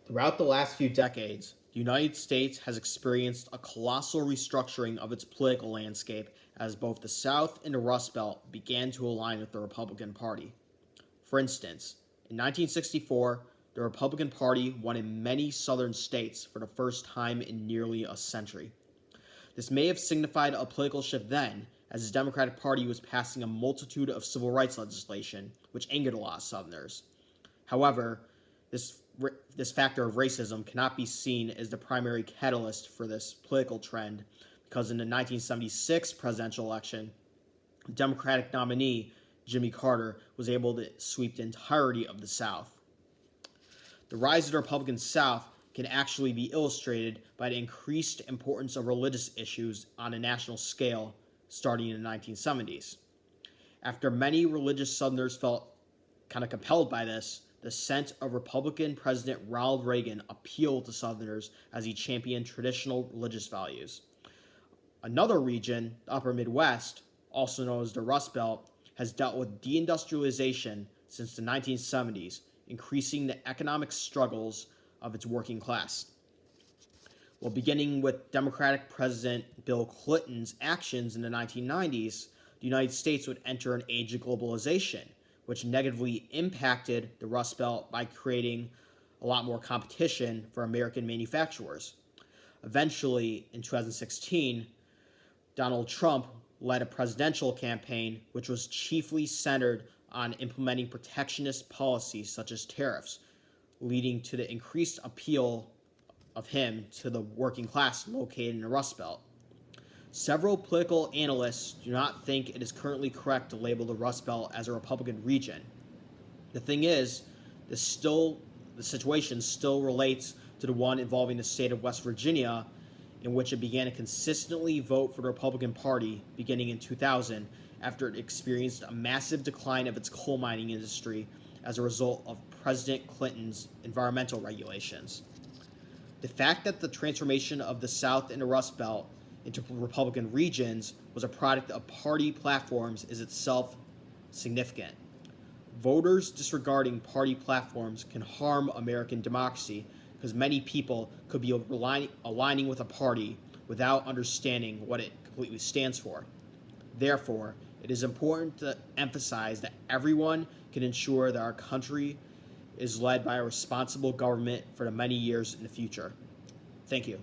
Throughout the last few decades, the United States has experienced a colossal restructuring of its political landscape as both the South and the Rust Belt began to align with the Republican Party. For instance, in 1964, the Republican Party won in many southern states for the first time in nearly a century. This may have signified a political shift then, as the Democratic Party was passing a multitude of civil rights legislation, which angered a lot of Southerners. However, this factor of racism cannot be seen as the primary catalyst for this political trend, because in the 1976 presidential election, the Democratic nominee, Jimmy Carter, was able to sweep the entirety of the South. The rise of the Republican South can actually be illustrated by the increased importance of religious issues on a national scale starting in the 1970s. After many religious Southerners felt kind of compelled by this, the ascent of Republican President Ronald Reagan appealed to Southerners as he championed traditional religious values. Another region, the Upper Midwest, also known as the Rust Belt, has dealt with deindustrialization since the 1970s, increasing the economic struggles of its working class. Well, beginning with Democratic President Bill Clinton's actions in the 1990s, the United States would enter an age of globalization, which negatively impacted the Rust Belt by creating a lot more competition for American manufacturers. Eventually, in 2016, Donald Trump led a presidential campaign which was chiefly centered on implementing protectionist policies such as tariffs, leading to the increased appeal of him to the working class located in the Rust Belt. Several political analysts do not think it is currently correct to label the Rust Belt as a Republican region. The thing is, the situation still relates to the one involving the state of West Virginia, in which it began to consistently vote for the Republican Party beginning in 2000 after it experienced a massive decline of its coal mining industry as a result of President Clinton's environmental regulations. The fact that the transformation of the South and the Rust Belt into Republican regions was a product of party platforms is itself significant. Voters disregarding party platforms can harm American democracy because many people could be aligning with a party without understanding what it completely stands for. Therefore, it is important to emphasize that everyone can ensure that our country is led by a responsible government for the many years in the future. Thank you.